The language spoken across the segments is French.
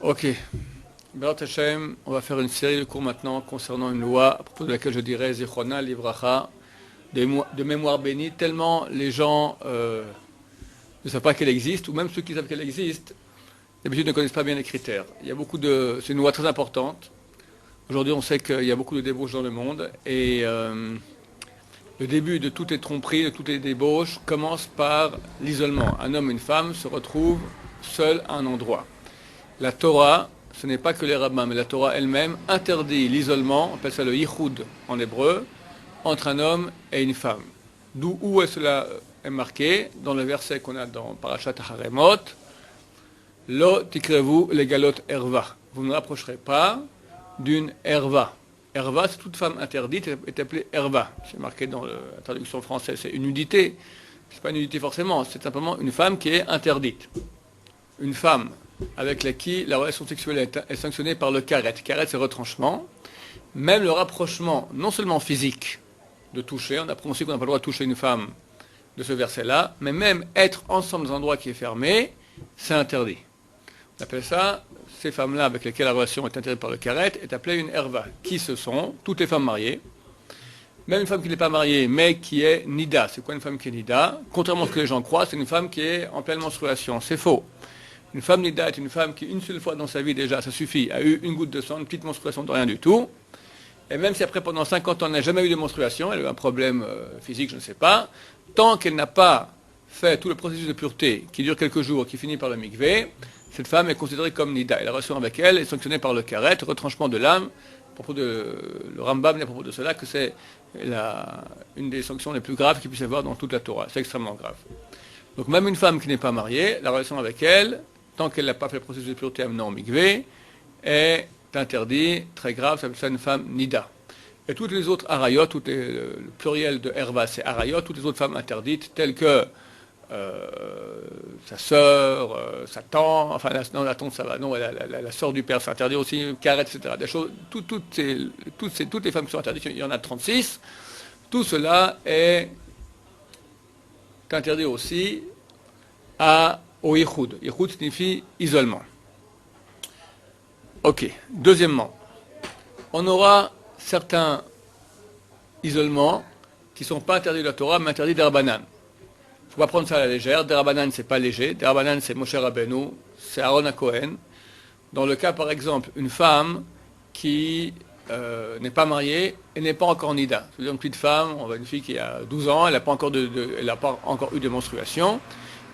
Ok. Be'ezrat Hashem, on va faire une série de cours maintenant concernant une loi à propos de laquelle je dirais Zichronah Livracha, de mémoire bénie, tellement les gens ne savent pas qu'elle existe, ou même ceux qui savent qu'elle existe, d'habitude ne connaissent pas bien les critères. Il y a beaucoup de, c'est une loi très importante. Aujourd'hui, on sait qu'il y a beaucoup de débauches dans le monde, et le début de toutes les tromperies, de toutes les débauches, commence par l'isolement. Un homme et une femme se retrouvent seuls à un endroit. La Torah, ce n'est pas que les rabbins, mais la Torah elle-même interdit l'isolement, on appelle ça le yichud en hébreu, entre un homme et une femme. D'où où est cela est marqué dans le verset qu'on a dans Parashat Haremot, Lo tikrevu legalot erva. Vous ne rapprocherez pas d'une erva. Erva, c'est toute femme interdite, est appelée erva. C'est marqué dans la traduction française, c'est une nudité. C'est pas une nudité forcément, c'est simplement une femme qui est interdite. Une femme avec qui la relation sexuelle est sanctionnée par le karet. Karet, c'est retranchement. Même le rapprochement, non seulement physique, de toucher, on apprend aussi qu'on n'a pas le droit de toucher une femme de ce verset-là, mais même être ensemble dans un endroit qui est fermé, c'est interdit. On appelle ça, ces femmes-là avec lesquelles la relation est interdite par le karet, est appelée une erva. Qui ce sont? Toutes les femmes mariées. Même une femme qui n'est pas mariée, mais qui est nida. C'est quoi une femme qui est nida? Contrairement à ce que les gens croient, c'est une femme qui est en pleine menstruation. C'est faux. Une femme nida est une femme qui, une seule fois dans sa vie déjà, ça suffit, a eu une goutte de sang, une petite menstruation de rien du tout. Et même si après, pendant 50 ans, elle n'a jamais eu de menstruation, elle a eu un problème physique, je ne sais pas, tant qu'elle n'a pas fait tout le processus de pureté qui dure quelques jours, qui finit par le mikvé, cette femme est considérée comme nida. Et la relation avec elle est sanctionnée par le karet, retranchement de l'âme. À propos de le Rambam dit à propos de cela que c'est une des sanctions les plus graves qu'il puisse y avoir dans toute la Torah. C'est extrêmement grave. Donc même une femme qui n'est pas mariée, la relation avec elle, tant qu'elle n'a pas fait le processus de pureté amenant au mikvé, est interdit, très grave, ça s'appelle ça une femme nida. Et toutes les autres arayot, le pluriel de herva c'est arayot, toutes les autres femmes interdites, telles que sa sœur, sa tante, enfin non, la tante ça va, non, la sœur du père c'est interdit aussi, karet, etc. Des choses, toutes les femmes qui sont interdites, il y en a 36, tout cela est interdit aussi au yichud. Yichud signifie isolement. Ok. Deuxièmement, on aura certains isolements qui ne sont pas interdits de la Torah, mais interdits des Rabbanan. Il ne faut pas prendre ça à la légère. Des Rabbanan, ce n'est pas léger. Des Rabbanan, c'est Moshe Rabbeinu, c'est Aaron à Cohen. Dans le cas, par exemple, une femme qui n'est pas mariée et n'est pas encore nida. C'est-à-dire une petite femme, on voit une fille qui a 12 ans, elle n'a pas encore eu de menstruation.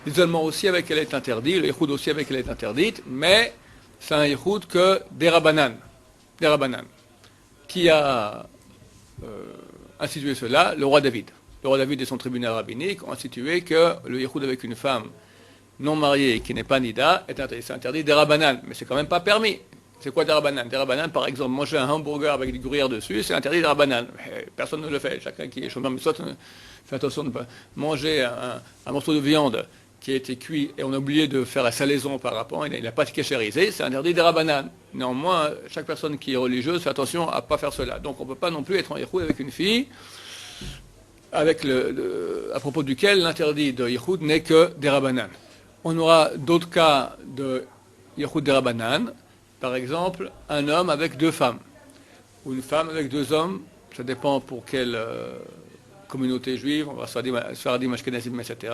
L'isolement aussi avec elle est interdit, le yichud aussi avec elle est interdite, mais c'est un yichud que des Rabbanan. Des Rabbanan. Qui a institué cela? Le roi David. Le roi David et son tribunal rabbinique ont institué que le yichud avec une femme non mariée qui n'est pas nida est interdit. C'est interdit des Rabbanan, mais c'est quand même pas permis. C'est quoi des Rabbanan? Des Rabbanan, par exemple, manger un hamburger avec des gruyères dessus, c'est interdit des Rabbanan. Personne ne le fait. Chacun qui est chômeur, mais soit fait attention de ne pas manger un morceau de viande qui a été cuit et on a oublié de faire la salaison par rapport, il n'a pas été kéchérisé, c'est interdit des Rabbanan. Néanmoins, chaque personne qui est religieuse fait attention à ne pas faire cela. Donc on ne peut pas non plus être en yichud avec une fille avec à propos duquel l'interdit de yichud n'est que des Rabbanan. On aura d'autres cas de yichud des Rabbanan, par exemple un homme avec deux femmes, ou une femme avec deux hommes, ça dépend pour quelle communauté juive, on va Sfaradim, Ashkenazim, etc.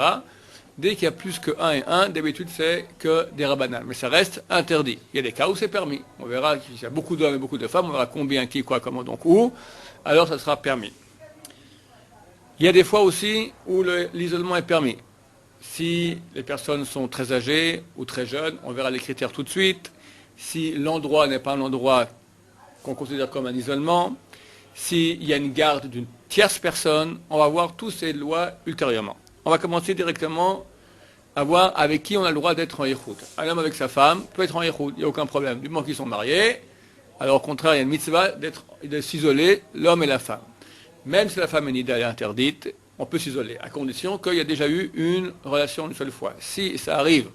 Dès qu'il y a plus que 1 et 1, d'habitude c'est que des Rabbanan. Mais ça reste interdit. Il y a des cas où c'est permis. On verra qu'il y a beaucoup d'hommes et beaucoup de femmes, on verra combien, qui, quoi, comment, donc où. Alors ça sera permis. Il y a des fois aussi où l'isolement est permis. Si les personnes sont très âgées ou très jeunes, on verra les critères tout de suite. Si l'endroit n'est pas un endroit qu'on considère comme un isolement, s'il y a une garde d'une tierce personne, on va voir toutes ces lois ultérieurement. On va commencer directement à voir avec qui on a le droit d'être en yichud. Un homme avec sa femme peut être en yichud, il n'y a aucun problème. Du moment qu'ils sont mariés, alors au contraire, il y a une mitzvah de s'isoler, l'homme et la femme. Même si la femme est nida, elle est interdite, on peut s'isoler, à condition qu'il y ait déjà eu une relation une seule fois. Si ça arrive,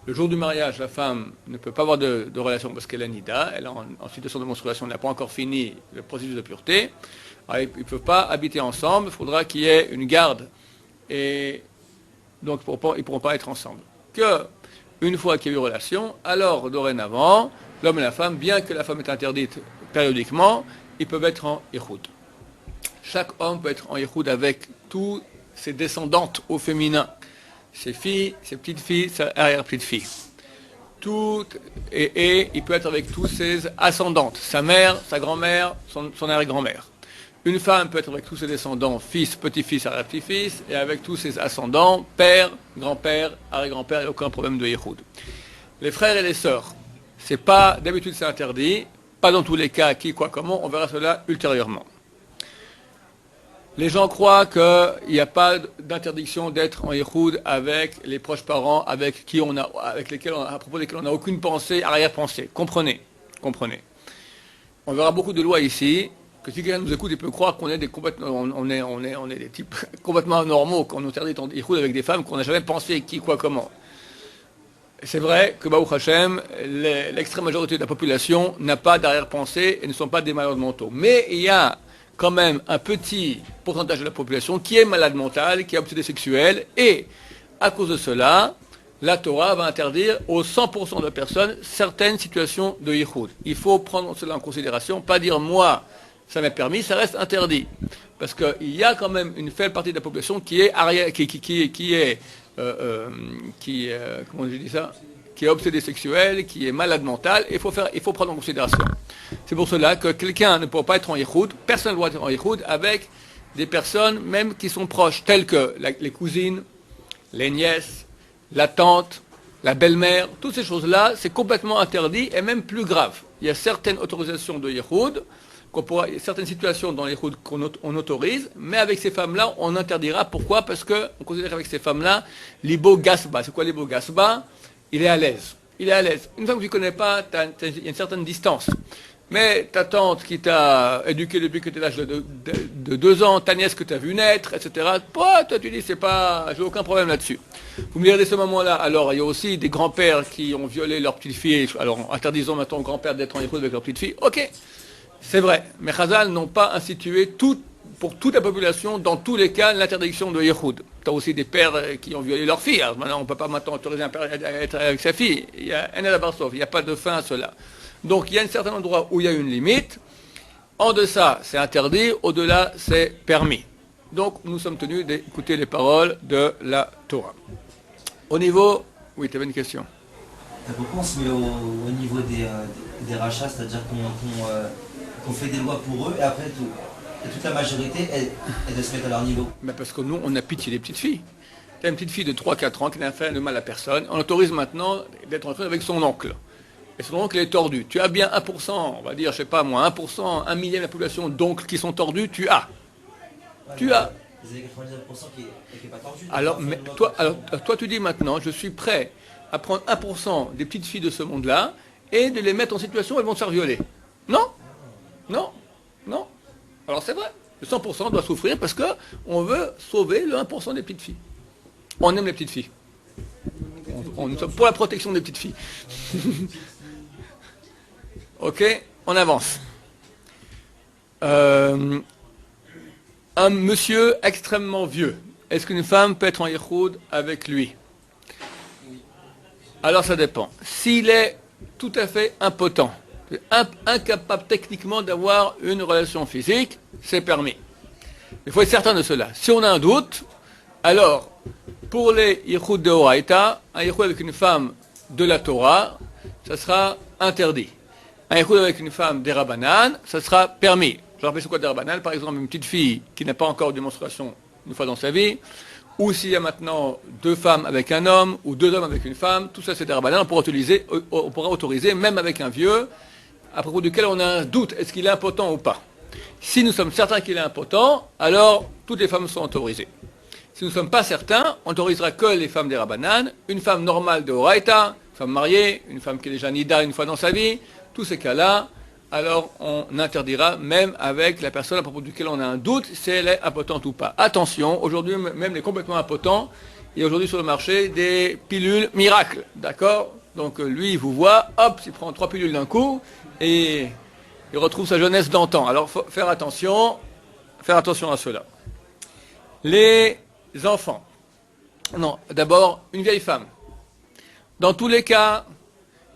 le jour du mariage, la femme ne peut pas avoir de relation parce qu'elle est nida, elle est en situation de menstruation, elle n'a pas encore fini le processus de pureté, alors ils ne peuvent pas habiter ensemble, il faudra qu'il y ait une garde. Et donc, ils ne pourront pas être ensemble. Que une fois qu'il y a eu relation, alors dorénavant, l'homme et la femme, bien que la femme est interdite périodiquement, ils peuvent être en Yichud. Chaque homme peut être en Yichud avec tous ses descendantes au féminin, ses filles, ses petites filles, ses arrière-petites-filles. Et il peut être avec tous ses ascendantes, sa mère, sa grand-mère, son arrière-grand-mère. Une femme peut être avec tous ses descendants, fils, petit-fils, arrière-petit-fils, et avec tous ses ascendants, père, grand-père, arrière-grand-père, il n'y a aucun problème de Yichud. Les frères et les sœurs, c'est pas, d'habitude c'est interdit, pas dans tous les cas, qui, quoi, comment, on verra cela ultérieurement. Les gens croient qu'il n'y a pas d'interdiction d'être en Yichud avec les proches parents, avec lesquels à propos desquels on n'a aucune pensée, arrière-pensée. Comprenez. On verra beaucoup de lois ici, que si quelqu'un nous écoute, il peut croire qu'on est des des types complètement anormaux, qu'on interdit en Yichud avec des femmes qu'on n'a jamais pensé qui, quoi, comment. C'est vrai que Baruch Hashem, l'extrême majorité de la population n'a pas d'arrière-pensée et ne sont pas des malades mentaux. Mais il y a quand même un petit pourcentage de la population qui est malade mentale, qui est obsédé sexuel, et à cause de cela, la Torah va interdire aux 100% de personnes certaines situations de Yichud. Il faut prendre cela en considération, pas dire moi, ça m'est permis, ça reste interdit. Parce qu'il y a quand même une faible partie de la population qui est comment je dis ça, qui est obsédé sexuel, qui est malade mental, et il faut prendre en considération. C'est pour cela que quelqu'un ne pourra pas être en Yichud, personne ne doit être en Yichud avec des personnes même qui sont proches, telles que les cousines, les nièces, la tante, la belle-mère, toutes ces choses-là, c'est complètement interdit et même plus grave. Il y a certaines autorisations de Yichud, certaines situations dans les Yichud qu'on autorise, mais avec ces femmes-là, on interdira. Pourquoi? Parce qu'on considère qu'avec ces femmes-là, l'ibo gasba. C'est quoi l'ibo gasba? Il est à l'aise. Une femme que tu ne connais pas, il y a une certaine distance. Mais ta tante qui t'a éduqué depuis que tu es l'âge de 2 ans, ta nièce que tu as vu naître, etc. Toi, tu dis, j'ai aucun problème là-dessus. Vous me direz, à ce moment-là, alors il y a aussi des grands-pères qui ont violé leur petite fille, alors interdisons maintenant aux grands-pères d'être en Yichud avec leur petite fille. Ok, c'est vrai, mais Chazal n'ont pas institué pour toute la population, dans tous les cas, l'interdiction de Yichud. Tu as aussi des pères qui ont violé leur fille. Alors maintenant, on ne peut pas maintenant autoriser un père à être avec sa fille. Il y a il n'y a pas de fin à cela. Donc il y a un certain endroit où il y a une limite. En deçà, c'est interdit. Au-delà, c'est permis. Donc nous sommes tenus d'écouter les paroles de la Torah. Au niveau... Oui, tu avais une question. Ta réponse, mais au niveau des rachats, c'est-à-dire qu'on fait des lois pour eux, et après toute la majorité, elle doit se mettre à leur niveau. Mais parce que nous, on a pitié des petites filles. Tu as une petite fille de 3-4 ans qui n'a fait de mal à personne. On autorise maintenant d'être en train avec son oncle. Et son oncle est tordu. Tu as bien 1%, on va dire, je sais pas moi, 1%, 1 millième de la population d'oncles qui sont tordus, tu as. Ouais, tu as. Vous avez 99% qui n'est pas tordu. Toi, tu dis maintenant, je suis prêt à prendre 1% des petites filles de ce monde-là et de les mettre en situation où elles vont se faire violer. Non. Alors c'est vrai, le 100% doit souffrir parce qu'on veut sauver le 1% des petites filles. On aime les petites filles. On sommes pour la protection des petites filles. Ok, on avance. Un monsieur extrêmement vieux, est-ce qu'une femme peut être en Yichud avec lui? Alors ça dépend. S'il est tout à fait impotent, incapable techniquement d'avoir une relation physique, c'est permis. Il faut être certain de cela. Si on a un doute, alors, pour les Yichud de Horaïta, un Yichud avec une femme de la Torah, ça sera interdit. Un Yichud avec une femme des Rabbanan, ça sera permis. Je rappelle c'est quoi des Rabbanan? Par exemple, une petite fille qui n'a pas encore eu de menstruation une fois dans sa vie, ou s'il y a maintenant 2 femmes avec un homme, ou 2 hommes avec une femme, tout ça c'est des Rabbanan, on pourra autoriser, même avec un vieux, à propos duquel on a un doute, est-ce qu'il est impotent ou pas. Si nous sommes certains qu'il est impotent, alors toutes les femmes sont autorisées. Si nous ne sommes pas certains, on n'autorisera que les femmes des Rabbanan, une femme normale de Horaïta, une femme mariée, une femme qui est déjà nida une fois dans sa vie, tous ces cas-là, alors on interdira même avec la personne à propos duquel on a un doute si elle est impotente ou pas. Attention, aujourd'hui même les complètement impotents, il y a aujourd'hui sur le marché des pilules miracles, d'accord? Donc lui, il vous voit, hop, il prend 3 pilules d'un coup et il retrouve sa jeunesse d'antan. Alors il faut faire attention à cela. Les enfants. Non, d'abord, une vieille femme. Dans tous les cas,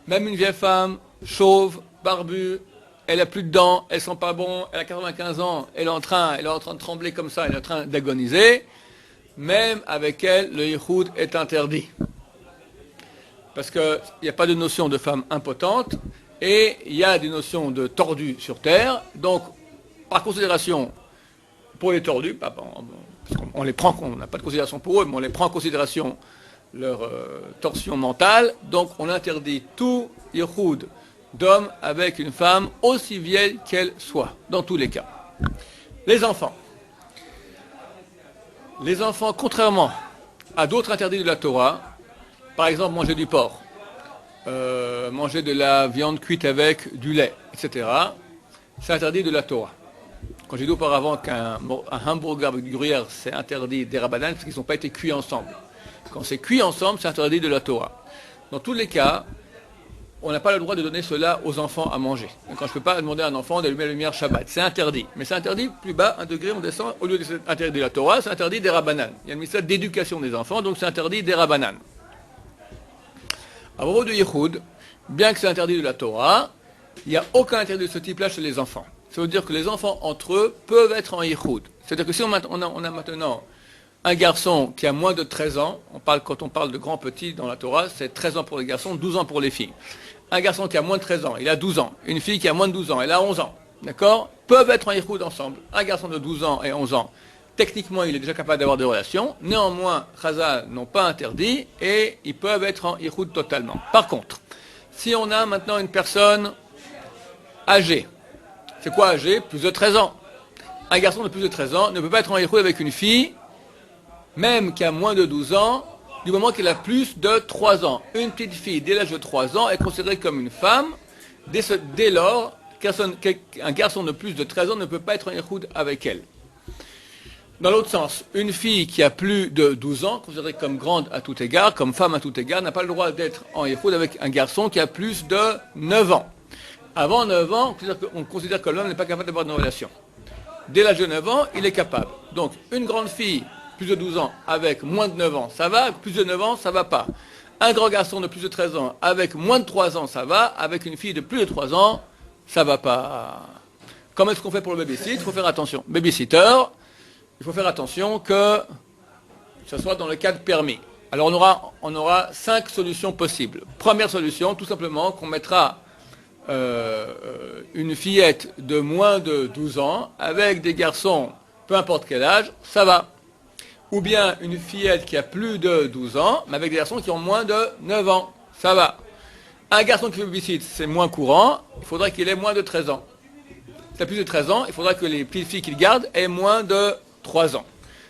même une vieille femme, chauve, barbue, elle a plus de dents, elle sent pas bon, elle a 95 ans, elle est en train de trembler comme ça, elle est en train d'agoniser, même avec elle, le yichoud est interdit. Parce qu'il n'y a pas de notion de femme impotente, et il y a des notions de tordus sur terre, donc, par considération, pour les tordus, on les prend, on n'a pas de considération pour eux, mais on les prend en considération leur torsion mentale, donc on interdit tout yichoud d'homme avec une femme, aussi vieille qu'elle soit, dans tous les cas. Les enfants. Les enfants, contrairement à d'autres interdits de la Torah, par exemple manger du porc, manger de la viande cuite avec du lait, etc., c'est interdit de la Torah. Quand j'ai dit auparavant qu'un hamburger avec du gruyère, c'est interdit des rabbanan parce qu'ils n'ont pas été cuits ensemble. Quand c'est cuit ensemble, c'est interdit de la Torah. Dans tous les cas, on n'a pas le droit de donner cela aux enfants à manger. Et quand je ne peux pas demander à un enfant d'allumer la lumière Shabbat, c'est interdit. Mais c'est interdit plus bas, un degré, on descend, au lieu de c'est interdit de la Torah, c'est interdit des rabbanan. Il y a une mission d'éducation des enfants, donc c'est interdit des rabbanan. À propos du yichoud, bien que c'est interdit de la Torah, il n'y a aucun interdit de ce type-là chez les enfants. Ça veut dire que les enfants, entre eux, peuvent être en yichoud. C'est-à-dire que si on a maintenant un garçon qui a moins de 13 ans, quand on parle de grand petit dans la Torah, c'est 13 ans pour les garçons, 12 ans pour les filles. Un garçon qui a moins de 13 ans, il a 12 ans. Une fille qui a moins de 12 ans, elle a 11 ans. D'accord? Peuvent être en yichoud ensemble. Un garçon de 12 ans et 11 ans, techniquement, il est déjà capable d'avoir des relations. Néanmoins, Chazal n'ont pas interdit et ils peuvent être en yichoud totalement. Par contre, si on a maintenant une personne âgée, c'est quoi âgée? Plus de 13 ans. Un garçon de plus de 13 ans ne peut pas être en yichoud avec une fille, même qui a moins de 12 ans, du moment qu'il a plus de 3 ans. Une petite fille, dès l'âge de 3 ans, est considérée comme une femme. Dès lors, un garçon de plus de 13 ans ne peut pas être en yichoud avec elle. Dans l'autre sens, une fille qui a plus de 12 ans, considérée comme grande à tout égard, comme femme à tout égard, n'a pas le droit d'être en yichoud avec un garçon qui a plus de 9 ans. Avant 9 ans, on considère que l'homme n'est pas capable d'avoir une relation. Dès l'âge de 9 ans, il est capable. Donc, une grande fille, plus de 12 ans, avec moins de 9 ans, ça va. Plus de 9 ans, ça va pas. Un grand garçon de plus de 13 ans, avec moins de 3 ans, ça va. Avec une fille de plus de 3 ans, ça va pas. Comment est-ce qu'on fait pour le babysit? Il faut faire attention. Babysitter, il faut faire attention que ce soit dans le cadre permis. Alors, on aura 5 solutions possibles. Première solution, tout simplement, qu'on mettra une fillette de moins de 12 ans avec des garçons, peu importe quel âge, ça va. Ou bien une fillette qui a plus de 12 ans, mais avec des garçons qui ont moins de 9 ans, ça va. Un garçon qui fait babysit, c'est moins courant, il faudrait qu'il ait moins de 13 ans. S'il a plus de 13 ans, il faudra que les petites filles qu'il garde aient moins de 3 ans.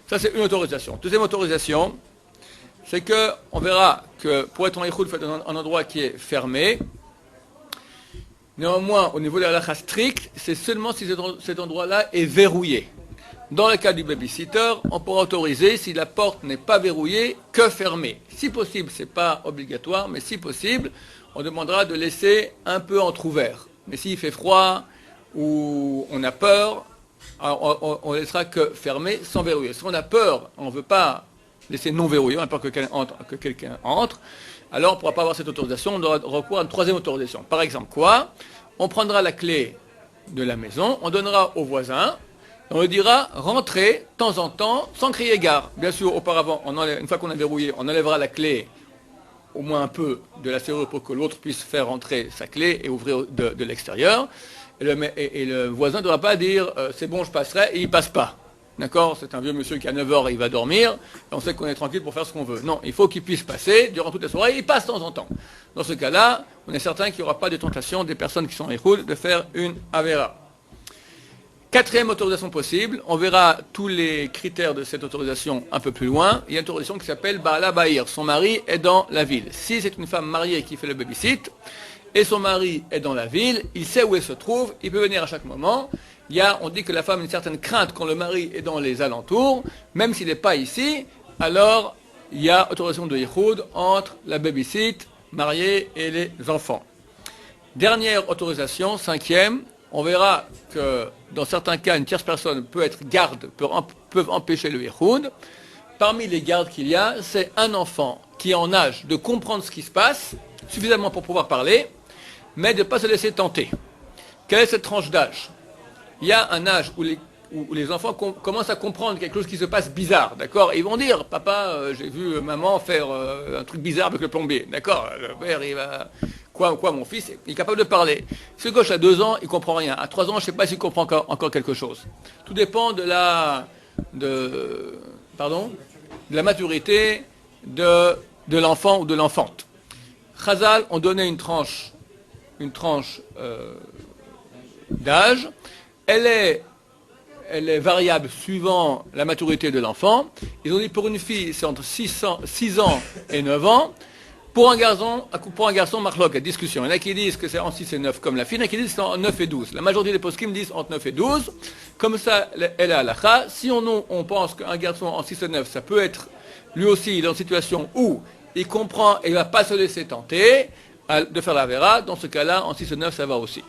Ça, c'est une autorisation. Deuxième autorisation, c'est qu'on verra que pour être en yichoud, il faut être dans un endroit qui est fermé. Néanmoins, au niveau de la halakha stricte, c'est seulement si cet endroit-là est verrouillé. Dans le cas du babysitter, on pourra autoriser, si la porte n'est pas verrouillée, que fermée. Si possible, ce n'est pas obligatoire, mais si possible, on demandera de laisser un peu entrouvert. Mais s'il fait froid ou on a peur, on laissera que fermé sans verrouiller. Si on a peur, on ne veut pas laisser non verrouillé, on a peur que quelqu'un entre, alors on ne pourra pas avoir cette autorisation, on aura recours à une troisième autorisation. Par exemple, quoi? On prendra la clé de la maison, on donnera au voisin, on lui dira rentrer de temps en temps sans crier gare. Bien sûr, auparavant, une fois qu'on a verrouillé, on enlèvera la clé au moins un peu de la serrure pour que l'autre puisse faire rentrer sa clé et ouvrir de l'extérieur. Et le voisin ne devra pas dire c'est bon, je passerai, et il ne passe pas. D'accord? C'est un vieux monsieur qui à 9h, il va dormir, et on sait qu'on est tranquille pour faire ce qu'on veut. Non, il faut qu'il puisse passer durant toute la soirée, il passe de temps en temps. Dans ce cas-là, on est certain qu'il n'y aura pas de tentation des personnes qui sont en yichoud de faire une avera. Quatrième autorisation possible, on verra tous les critères de cette autorisation un peu plus loin. Il y a une autorisation qui s'appelle Ba'ala Ba'ir. Son mari est dans la ville. Si c'est une femme mariée qui fait le babysit, et son mari est dans la ville, il sait où elle se trouve, il peut venir à chaque moment. On dit que la femme a une certaine crainte quand le mari est dans les alentours, même s'il n'est pas ici, alors il y a autorisation de yichoud entre la babysit, mariée et les enfants. Dernière autorisation, cinquième, on verra que dans certains cas, une tierce personne peut être garde, peuvent empêcher le yichoud. parmi les gardes qu'il y a, c'est un enfant qui est en âge de comprendre ce qui se passe, suffisamment pour pouvoir parler, mais de ne pas se laisser tenter. Quelle est cette tranche d'âge? Il y a un âge où les enfants commencent à comprendre quelque chose qui se passe bizarre, d'accord? Ils vont dire, papa, j'ai vu maman faire un truc bizarre avec le plombier, d'accord? Le père, il va... Quoi, mon fils, il est capable de parler. Si le gauche a 2 ans, il comprend rien. À 3 ans, je ne sais pas s'il comprend encore quelque chose. Tout dépend de la maturité de l'enfant ou de l'enfante. Chazal ont donné une tranche d'âge. Elle est variable suivant la maturité de l'enfant. Ils ont dit pour une fille, c'est entre 6 ans et 9 ans. Pour un garçon, marloc, discussion. Il y en a qui disent que c'est entre 6 et 9 comme la fille, il y en a qui disent que c'est entre 9 et 12. La majorité des poskim disent entre 9 et 12. Comme ça, elle est à l'akha. Si on pense qu'un garçon en 6 et 9, ça peut être lui aussi dans une situation où il comprend et il ne va pas se laisser tenter de faire la vera, dans ce cas-là, en 6 et 9, ça va aussi.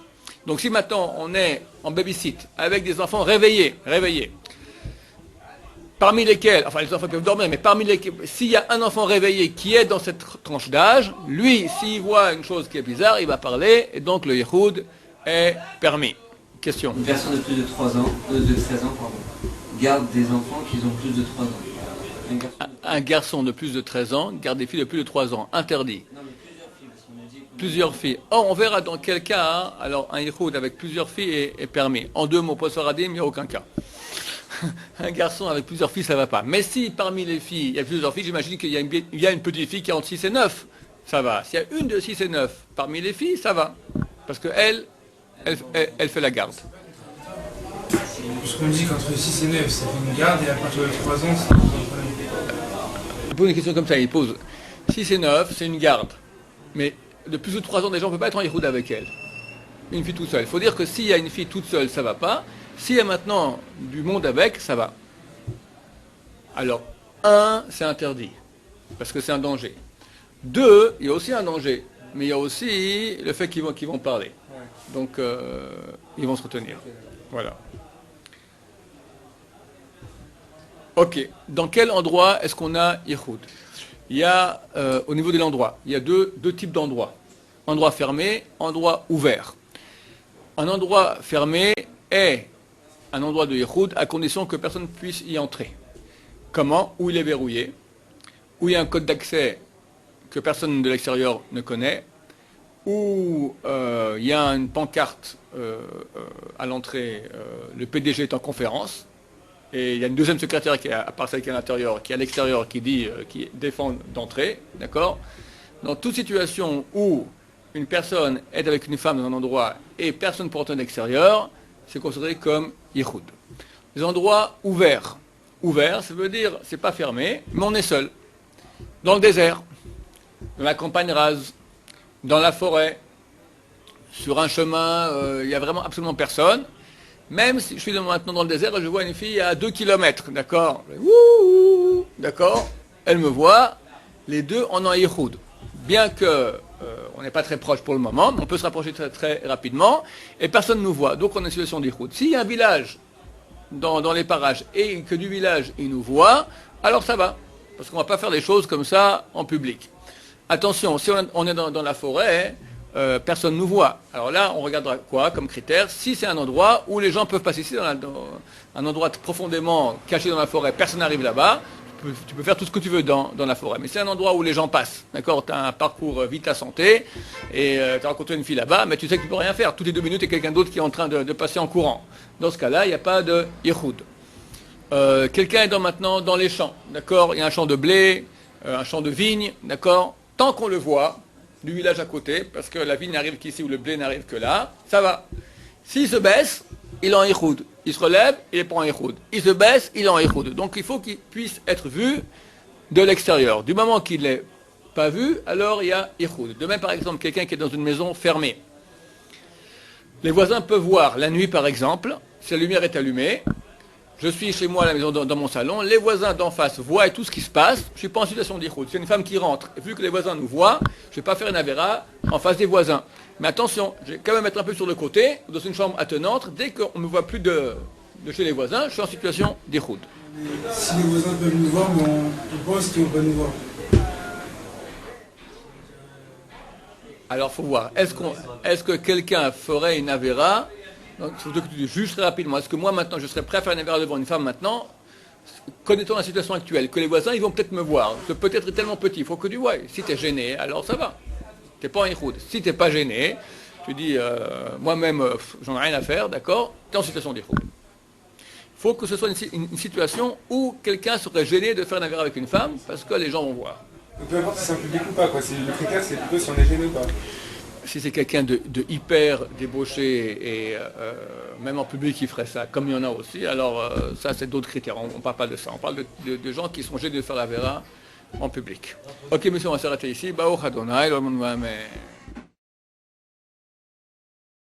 Donc si maintenant on est en babysit avec des enfants réveillés, parmi lesquels, enfin les enfants peuvent dormir, mais parmi lesquels, s'il y a un enfant réveillé qui est dans cette tranche d'âge, lui, s'il voit une chose qui est bizarre, il va parler, et donc le yichoud est permis. Question. Une personne de plus de 13 ans, garde des enfants qui ont plus de 3 ans. Un garçon de plus de 13 ans garde des filles de plus de 3 ans. Interdit. Non, mais plusieurs filles, parce qu'on a dit... Plusieurs filles. Or, on verra dans quel cas, hein, alors un yichoud avec plusieurs filles est permis. En 2 mots, poissoradim, il n'y a aucun cas. Un garçon avec plusieurs filles, ça ne va pas. Mais si parmi les filles, il y a plusieurs filles, j'imagine qu'il y a une petite fille qui est entre 6 et 9, ça va. S'il y a une de 6 et 9 parmi les filles, ça va. Parce qu'elle fait la garde. Parce qu'on dit qu'entre 6 et 9, ça fait une garde, et à partir de 3 ans, c'est un problème. Il pose une question comme ça, il pose 6 et 9, c'est une garde. Mais de plus de 3 ans, déjà, on ne peut pas être en yichoud avec elle. Une fille toute seule. Il faut dire que s'il y a une fille toute seule, ça ne va pas. S'il y a maintenant du monde avec, ça va. Alors, 1, c'est interdit, parce que c'est un danger. 2, il y a aussi un danger, mais il y a aussi le fait qu'ils vont parler. Donc, ils vont se retenir. Voilà. Ok. Dans quel endroit est-ce qu'on a yichoud? Il y a, au niveau de l'endroit, il y a deux types d'endroits. Endroit fermé, endroit ouvert. Un endroit fermé est un endroit de yichoud à condition que personne ne puisse y entrer. Comment? Où il est verrouillé, où il y a un code d'accès que personne de l'extérieur ne connaît, où il y a une pancarte à l'entrée, le PDG est en conférence, et il y a une deuxième secrétaire qui est à part celle qui est à l'intérieur, qui est à l'extérieur, qui dit, qui défend d'entrer, d'accord? Dans toute situation où une personne est avec une femme dans un endroit et personne pour entrer de l'extérieur, c'est considéré comme yichoud. Les endroits ouverts. Ouvert, ça veut dire, c'est pas fermé, mais on est seul. Dans le désert, dans la campagne rase, dans la forêt, sur un chemin, il n'y a vraiment absolument personne. Même si je suis maintenant dans le désert et je vois une fille à 2 kilomètres, d'accord? D'accord? Elle me voit, les deux en ont yichoud. Bien que on n'est pas très proche pour le moment, mais on peut se rapprocher très, très rapidement, et personne ne nous voit. Donc on a une situation d'yichoud. S'il y a un village dans les parages et que du village il nous voit, alors ça va. Parce qu'on ne va pas faire des choses comme ça en public. Attention, si on est dans la forêt, personne ne nous voit. Alors là, on regardera quoi comme critère? Si c'est un endroit où les gens peuvent passer, ici, dans un endroit profondément caché dans la forêt, personne n'arrive là-bas, tu peux faire tout ce que tu veux dans la forêt. Mais c'est un endroit où les gens passent, d'accord? Tu as un parcours vite à santé, et tu as rencontré une fille là-bas, mais tu sais que tu ne peux rien faire. Toutes les 2 minutes, il y a quelqu'un d'autre qui est en train de passer en courant. Dans ce cas-là, il n'y a pas de yichoud. Quelqu'un est maintenant dans les champs, d'accord? Il y a un champ de blé, un champ de vigne, d'accord? Tant qu'on le voit, du village à côté, parce que la vigne n'arrive qu'ici ou le blé n'arrive que là, ça va. S'il se baisse, il est en yichoud. Il se relève, il est pas en yichoud. Il se baisse, il est en yichoud. Donc il faut qu'il puisse être vu de l'extérieur. Du moment qu'il n'est pas vu, alors il y a yichoud. De même, par exemple, quelqu'un qui est dans une maison fermée. Les voisins peuvent voir la nuit, par exemple, si la lumière est allumée. Je suis chez moi à la maison, dans mon salon, les voisins d'en face voient tout ce qui se passe, je ne suis pas en situation d'yichoud. C'est une femme qui rentre, et vu que les voisins nous voient, je ne vais pas faire une avéra en face des voisins. Mais attention, je vais quand même être un peu sur le côté, dans une chambre attenante, dès qu'on ne me voit plus de chez les voisins, je suis en situation d'yichoud. Si les voisins peuvent nous voir, mais on pense qu'ils vont pas nous voir. Alors, il faut voir. Est-ce que quelqu'un ferait une avéra? Donc, surtout que tu dis juste très rapidement. Est-ce que moi, maintenant, je serais prêt à faire une avéra devant une femme maintenant? Connaît-on la situation actuelle? Que les voisins, ils vont peut-être me voir. Ce peut-être est tellement petit, il faut que tu vois. Si tu es gêné, alors ça va. Tu n'es pas en ichoud. Si tu n'es pas gêné, tu dis, moi-même, j'en ai rien à faire, d'accord? Tu es en situation d'ichoud. Il faut que ce soit une situation où quelqu'un serait gêné de faire une avéra avec une femme, parce que les gens vont voir. Peu importe si c'est un public ou pas, quoi. Le critère, c'est plutôt si on est gêné ou pas. Si c'est quelqu'un de hyper débauché et même en public il ferait ça, comme il y en a aussi, alors ça c'est d'autres critères, on ne parle pas de ça, on parle de gens qui sont gênés de faire la vera en public. Ok monsieur, on va s'arrêter ici. Baruch Adonai,